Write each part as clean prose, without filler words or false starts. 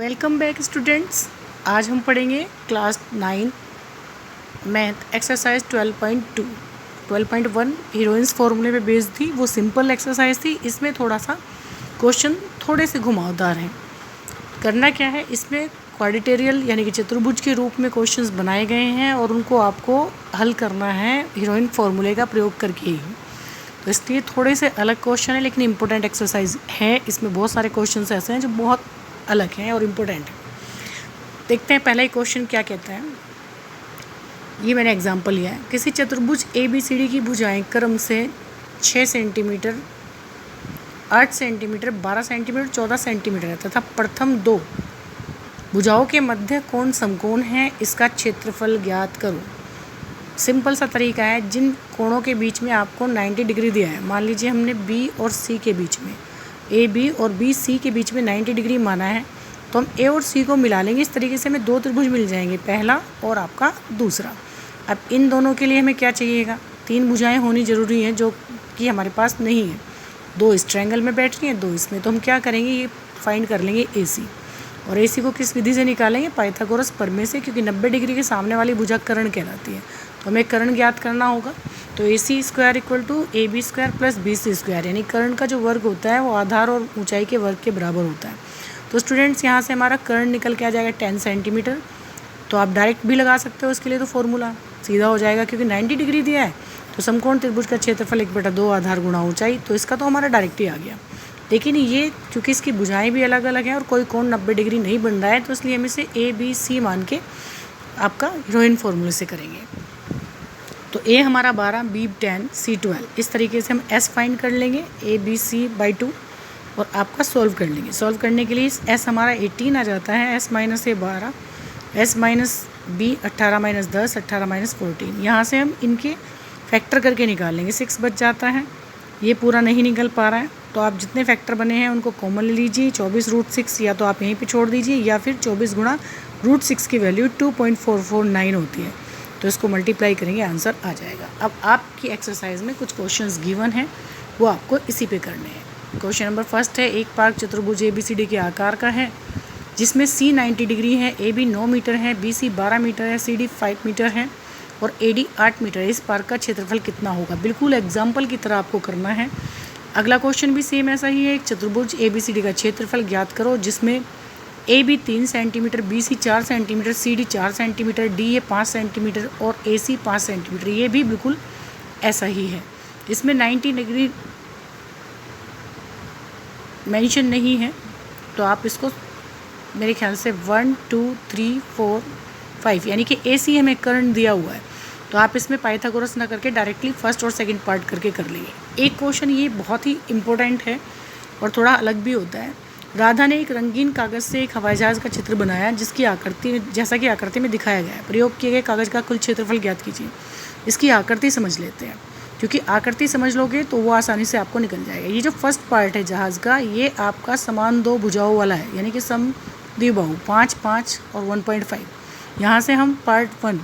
Welcome back students. आज हम पढ़ेंगे क्लास 9 मैथ एक्सरसाइज 12.1 हीरोइंस फॉर्मूले पे बेस्ड थी। वो सिंपल एक्सरसाइज थी। इसमें थोड़ा सा क्वेश्चन थोड़े से घुमावदार हैं। करना क्या है, इसमें क्वाड्रेटरियल यानी कि चतुर्भुज के रूप में क्वेश्चंस बनाए गए हैं और उनको आपको हल करना है हीरोइन फॉर्मूले का प्रयोग करके ही। तो इसलिए थोड़े से अलग क्वेश्चन है लेकिन इम्पोर्टेंट एक्सरसाइज है। इसमें बहुत सारे क्वेश्चन ऐसे हैं जो बहुत अलग हैं और इम्पोर्टेंट है। देखते हैं पहला ही क्वेश्चन क्या कहता है। ये मैंने एग्जांपल लिया है। किसी चतुर्भुज ABCD की भुजाएं क्रम से 6 सेंटीमीटर, 8 सेंटीमीटर, 12 सेंटीमीटर, 14 सेंटीमीटर है तथा प्रथम दो भुजाओं के मध्य कोण समकोण है, इसका क्षेत्रफल ज्ञात करो। सिंपल सा तरीका है। जिन कोणों के बीच में आपको 90 डिग्री दिया है, मान लीजिए हमने B और C के बीच में, AB और BC के बीच में 90 डिग्री माना है, तो हम A और C को मिला लेंगे। इस तरीके से हमें दो त्रिभुज मिल जाएंगे, पहला और आपका दूसरा। अब इन दोनों के लिए हमें क्या चाहिएगा, 3 भुजाएं होनी ज़रूरी हैं जो कि हमारे पास नहीं है। 2 इस ट्रायंगल में बैठ रही हैं, 2 इसमें। तो हम क्या करेंगे, ये फाइंड कर लेंगे AC। और AC को किस विधि से निकालेंगे, पाइथागोरस प्रमेय से, क्योंकि 90 डिग्री के सामने वाली भुजा कर्ण कहलाती है। तो हमें कर्ण ज्ञात करना होगा। तो AC square equal to AB square plus BC square, यानी कर्ण का जो वर्ग होता है वो आधार और ऊंचाई के वर्ग के बराबर होता है। तो स्टूडेंट्स यहाँ से हमारा कर्ण निकल के आ जाएगा 10 सेंटीमीटर। तो आप डायरेक्ट भी लगा सकते हो, इसके लिए तो फॉर्मूला सीधा हो जाएगा, क्योंकि 90 डिग्री दिया है। तो समकोण त्रिभुज का क्षेत्रफल 1/2 आधार गुणा ऊंचाई, तो इसका तो हमारा डायरेक्ट ही आ गया। लेकिन ये क्योंकि इसकी भुजाएं भी अलग अलग हैं और कोई कोण 90 डिग्री नहीं बन रहा है, तो इसलिए हम इसे ABC मान के आपका हीरोइन फॉर्मूले से करेंगे। तो A हमारा 12, B 10, C 12। इस तरीके से हम S फाइंड कर लेंगे, ABC/2, और आपका सॉल्व कर लेंगे। सॉल्व करने के लिए S हमारा 18 आ जाता है, S minus A 12, S minus B 18 minus 10, 18 minus 14। यहाँ से हम इनके फैक्टर करके निकाल लेंगे, 6 बच जाता है। ये पूरा नहीं निकल पा रहा है, तो आप जितने फैक्टर बने हैं उनको कॉमन ले लीजिए। 24√6 या तो आप यहीं पे छोड़ दीजिए, या फिर 24 गुणा √6 की वैल्यू 2.449 होती है। तो इसको मल्टीप्लाई करेंगे, आंसर आ जाएगा। अब आपकी एक्सरसाइज में कुछ क्वेश्चंस गिवन हैं, वो आपको इसी पे करने हैं। क्वेश्चन नंबर फर्स्ट है, एक पार्क चतुर्भुज ABCD के आकार का है, जिसमें C 90 डिग्री है, AB 9 मीटर है, BC 12 मीटर है, CD 5 मीटर है और AD 8 मीटर है। इस पार्क का क्षेत्रफल कितना होगा। बिल्कुल एग्जाम्पल की तरह आपको करना है। अगला क्वेश्चन भी सेम ऐसा ही है। एक चतुर्भुज ABCD का क्षेत्रफल ज्ञात करो, जिसमें AB 3 centimetre, BC 4 centimetre, CD 4 centimetre, DA 5 centimetre और AC 5 सेंटीमीटर। ये भी बिल्कुल ऐसा ही है। इसमें 90 डिग्री मेंशन नहीं है, तो आप इसको मेरे ख्याल से 1 2 3 4 5 यानी कि AC हमें कर्ण दिया हुआ है, तो आप इसमें पाइथागोरस ना करके डायरेक्टली फर्स्ट और सेकंड पार्ट करके कर लेंगे। एक क्वेश्चन ये बहुत ही इम्पोर्टेंट है और थोड़ा अलग भी होता है। राधा ने एक रंगीन कागज़ से एक हवाई जहाज़ का चित्र बनाया, जिसकी आकृति जैसा कि आकृति में दिखाया गया है। प्रयोग किए गए कागज़ का कुल क्षेत्रफल ज्ञात कीजिए। इसकी आकृति समझ लेते हैं, क्योंकि आकृति समझ लोगे तो वो आसानी से आपको निकल जाएगा। ये जो फर्स्ट पार्ट है जहाज़ का, ये आपका समान दो भुजाओं वाला है, यानी कि समद्विबाहु 5 5 और 1.5। यहाँ से हम पार्ट 1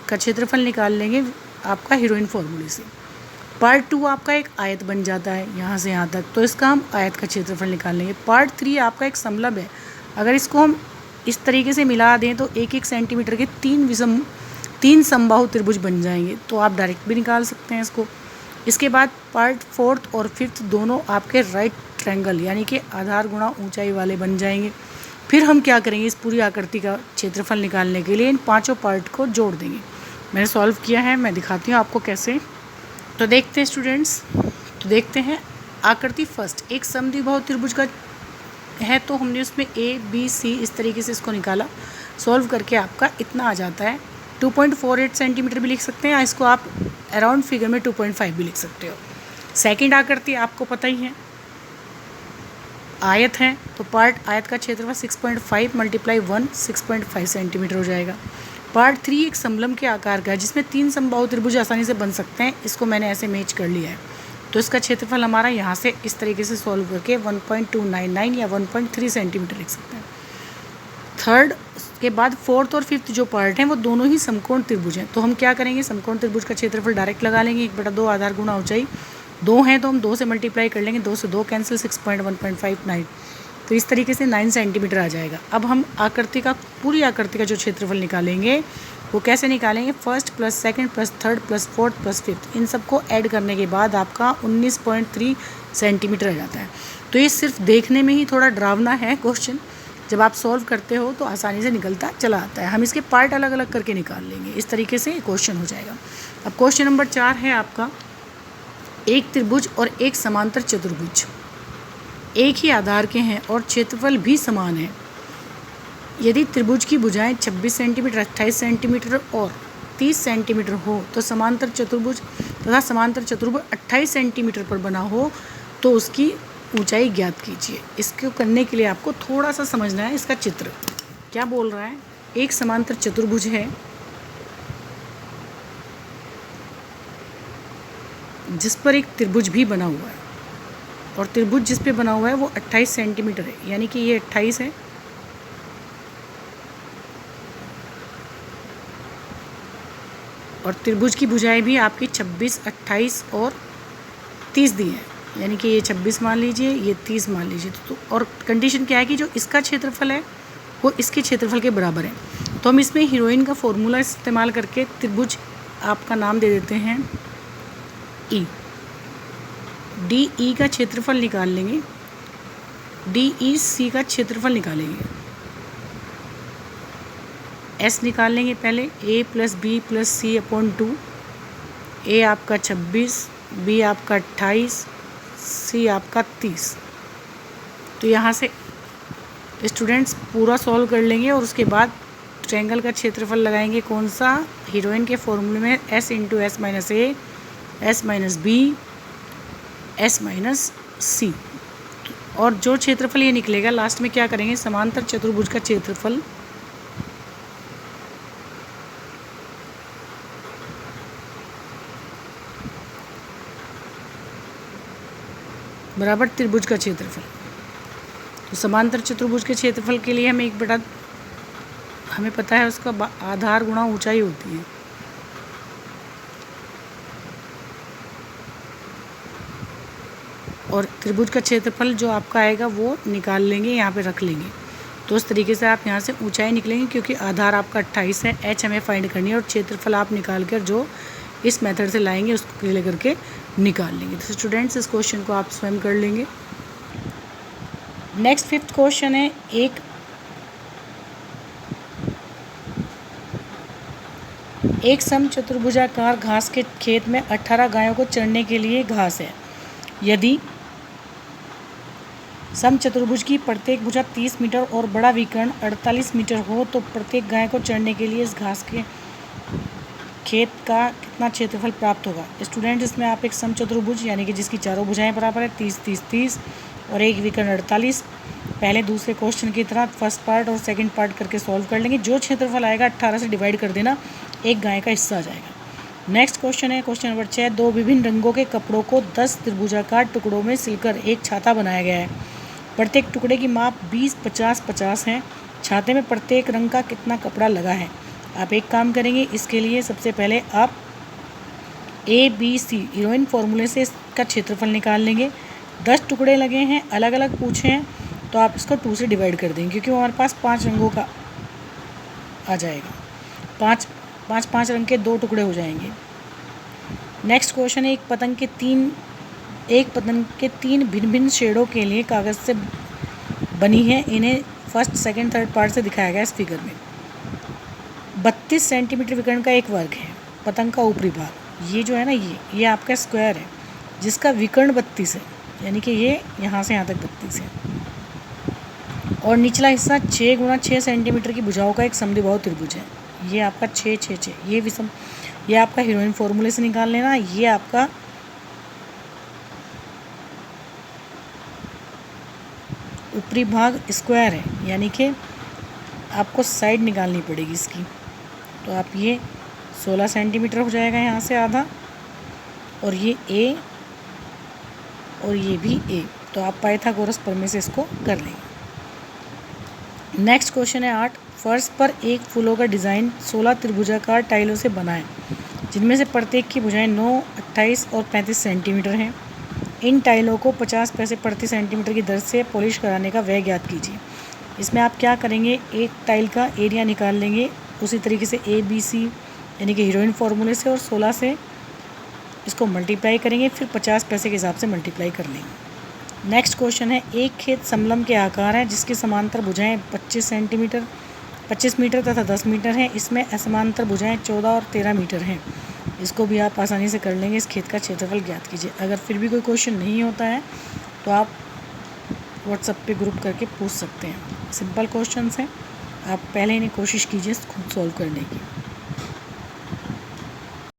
का क्षेत्रफल निकाल लेंगे आपका हीरोइन फॉर्मूले से। पार्ट 2 आपका एक आयत बन जाता है यहाँ से यहाँ तक, तो इसका हम आयत का क्षेत्रफल निकाल लेंगे। पार्ट 3 आपका एक समलंब है, अगर इसको हम इस तरीके से मिला दें तो 1-1 सेंटीमीटर के 3 समबाहु त्रिभुज बन जाएंगे, तो आप डायरेक्ट भी निकाल सकते हैं इसको। इसके बाद पार्ट 4 और 5 दोनों आपके राइट ट्रायंगल यानी कि आधार गुणा ऊंचाई वाले बन जाएंगे। फिर हम क्या करेंगे, इस पूरी आकृति का क्षेत्रफल निकालने के लिए इन पाँचों पार्ट को जोड़ देंगे। मैंने सॉल्व किया है, मैं दिखाती हूँ आपको कैसे। तो देखते हैं स्टूडेंट्स, तो देखते हैं आकृति फर्स्ट एक समद्विबाहु त्रिभुज का है, तो हमने उसमें ABC इस तरीके से इसको निकाला। सॉल्व करके आपका इतना आ जाता है। 2.48 सेंटीमीटर भी लिख सकते हैं, या इसको आप अराउंड फिगर में 2.5 भी लिख सकते हो। सेकंड आकृति आपको पता ही है, आयत है, तो पार्ट आयत का क्षेत्रफल 6.5 × 1 6.5 सेंटीमीटर हो जाएगा। पार्ट 3 एक समलंब के आकार का है, जिसमें 3 समबाहु त्रिभुज आसानी से बन सकते हैं। इसको मैंने ऐसे मैच कर लिया है, तो इसका क्षेत्रफल हमारा यहाँ से इस तरीके से सॉल्व करके 1.299 या 1.3 सेंटीमीटर लिख सकते हैं। थर्ड के बाद फोर्थ और फिफ्थ जो पार्ट हैं वो दोनों ही समकोण त्रिभुज हैं, तो हम क्या करेंगे, समकोण त्रिभुज का क्षेत्रफल डायरेक्ट लगा लेंगे। 1/2 आधार गुणा ऊंचाई, 2 हैं तो हम 2 से मल्टीप्लाई कर लेंगे, 2 से 2 कैंसिल, 6.159 तो इस तरीके से 9 सेंटीमीटर आ जाएगा। अब हम पूरी आकृति का जो क्षेत्रफल निकालेंगे वो कैसे निकालेंगे, first plus second plus third plus fourth plus fifth, इन सबको ऐड करने के बाद आपका 19.3 सेंटीमीटर आ जाता है। तो ये सिर्फ देखने में ही थोड़ा डरावना है क्वेश्चन, जब आप सॉल्व करते हो तो आसानी से निकलता चला आता है। हम इसके पार्ट अलग अलग करके निकाल लेंगे, इस तरीके से क्वेश्चन हो जाएगा। अब क्वेश्चन नंबर 4 है आपका, एक त्रिभुज और एक समांतर चतुर्भुज एक ही आधार के हैं और क्षेत्रफल भी समान है। यदि त्रिभुज की भुजाएं 26 सेंटीमीटर, 28 सेंटीमीटर और 30 सेंटीमीटर हो तो समांतर चतुर्भुज तथा समांतर चतुर्भुज 28 सेंटीमीटर पर बना हो तो उसकी ऊंचाई ज्ञात कीजिए। इसको करने के लिए आपको थोड़ा सा समझना है इसका चित्र क्या बोल रहा है। एक समांतर चतुर्भुज है जिस पर एक त्रिभुज भी बना हुआ है और त्रिभुज जिस पे बना हुआ है वो 28 सेंटीमीटर है, यानी कि ये 28 है और त्रिभुज की भुजाएं भी आपकी 26, 28 और 30 दी है, यानी कि ये 26 मान लीजिए, ये 30 मान लीजिए। तो और कंडीशन क्या है कि जो इसका क्षेत्रफल है वो इसके क्षेत्रफल के बराबर है। तो हम इसमें हीरोइन का फॉर्मूला इस्तेमाल करके त्रिभुज आपका नाम दे देते हैं ई। डी ई का क्षेत्रफल निकाल लेंगे, डी ई सी का क्षेत्रफल निकालेंगे, एस निकाल लेंगे पहले, ए प्लस बी प्लस सी अपॉन 2, ए आपका 26, बी आपका 28, सी आपका 30। तो यहाँ से स्टूडेंट्स पूरा सॉल्व कर लेंगे और उसके बाद ट्रायंगल का क्षेत्रफल लगाएंगे, कौन सा, हीरोइन के फॉर्मूले में S into S minus A, S minus B, S minus C. और जो क्षेत्रफल ये निकलेगा लास्ट में क्या करेंगे, समांतर चतुर्भुज का क्षेत्रफल बराबर त्रिभुज का क्षेत्रफल। तो समांतर चतुर्भुज के क्षेत्रफल के लिए हमें पता है उसका आधार गुणा ऊंचाई होती है। और त्रिभुज का क्षेत्रफल जो आपका आएगा वो निकाल लेंगे, यहाँ पे रख लेंगे। तो उस तरीके से आप यहाँ से ऊंचाई निकलेंगे, क्योंकि आधार आपका 28 है, एच हमें फाइंड करनी है और क्षेत्रफल आप निकाल कर जो इस मेथड से लाएंगे उसको क्लियर करके निकाल लेंगे। तो स्टूडेंट्स इस क्वेश्चन को आप स्वयं कर लेंगे। नेक्स्ट 5th क्वेश्चन है, एक समचतुर्भुजाकार घास के खेत में 18 गायों को चरने के लिए घास है। यदि समचतुर्भुज की प्रत्येक भुजा 30 मीटर और बड़ा विकर्ण 48 मीटर हो तो प्रत्येक गाय को चरने के लिए इस घास के खेत का कितना क्षेत्रफल प्राप्त होगा। स्टूडेंट, इसमें आप एक समचतुर्भुज यानी कि जिसकी चारों भुजाएं बराबर है 30, 30, 30 और एक विकर्ण 48, पहले दूसरे क्वेश्चन की तरह फर्स्ट पार्ट और सेकंड पार्ट करके सॉल्व कर लेंगे। जो क्षेत्रफल आएगा 18 से डिवाइड कर देना, एक गाय का हिस्सा आ जाएगा। नेक्स्ट क्वेश्चन है क्वेश्चन नंबर 6, दो विभिन्न रंगों के कपड़ों को 10 त्रिभुजाकार टुकड़ों में सिलकर एक छाता बनाया गया है। प्रत्येक टुकड़े की माप 20, 50, 50 है। छाते में प्रत्येक रंग का कितना कपड़ा लगा है। आप एक काम करेंगे, इसके लिए सबसे पहले आप ए बी सी हीरोइन फॉर्मूले से इसका क्षेत्रफल निकाल लेंगे। 10 टुकड़े लगे हैं, अलग अलग पूछे हैं, तो आप इसको 2 से डिवाइड कर देंगे, क्योंकि हमारे पास 5 रंगों का आ जाएगा। 5 रंग के 2 टुकड़े हो जाएंगे। नेक्स्ट क्वेश्चन है, एक पतंग के 3 भिन्न भिन्न शेडों के लिए कागज़ से बनी है। इन्हें फर्स्ट, सेकंड, थर्ड पार्ट से दिखाया गया इस फिगर में। 32 सेंटीमीटर विकर्ण का एक वर्ग है। पतंग का ऊपरी भाग ये जो है ना, ये आपका स्क्वायर है जिसका विकर्ण 32 है, यानी कि ये यहाँ से यहाँ तक 32 है। और निचला हिस्सा 6 गुणा 6 सेंटीमीटर की भुजाओं का एक समद्विबाहु त्रिभुज है। ये आपका 6, 6, 6 ये आपका हीरोइन फॉर्मूले से निकाल लेना। ये आपका ऊपरी भाग स्क्वायर है, यानी कि आपको साइड निकालनी पड़ेगी इसकी। तो आप ये 16 सेंटीमीटर हो जाएगा यहाँ से आधा, और ये ए और ये भी ए। तो आप पाइथागोरस प्रमेय से इसको कर लेंगे। नेक्स्ट क्वेश्चन है 8, फर्श पर एक फूलों का डिज़ाइन 16 त्रिभुजाकार टाइलों से बना है, जिनमें से प्रत्येक की भुजाएं 9, 28 और 35 सेंटीमीटर हैं। इन टाइलों को 50 पैसे प्रति सेंटीमीटर की दर से पॉलिश कराने का व्यय ज्ञात कीजिए। इसमें आप क्या करेंगे, एक टाइल का एरिया निकाल लेंगे उसी तरीके से ABC यानी कि हीरोइन फार्मूले से, और 16 से इसको मल्टीप्लाई करेंगे, फिर 50 पैसे के हिसाब से मल्टीप्लाई कर लेंगे। नेक्स्ट क्वेश्चन है, एक खेत समलंब के आकार है जिसकी समांतर भुजाएं 25 मीटर तथा 10 मीटर हैं। इसमें असमांतर भुजाएं 14 और 13 मीटर हैं। इसको भी आप आसानी से कर लेंगे। इस खेत का क्षेत्रफल ज्ञात कीजिए। अगर फिर भी कोई क्वेश्चन नहीं होता है तो आप व्हाट्सएप पे ग्रुप करके पूछ सकते हैं। सिंपल क्वेश्चंस हैं, आप पहले इन्हें कोशिश कीजिए खुद सॉल्व करने की।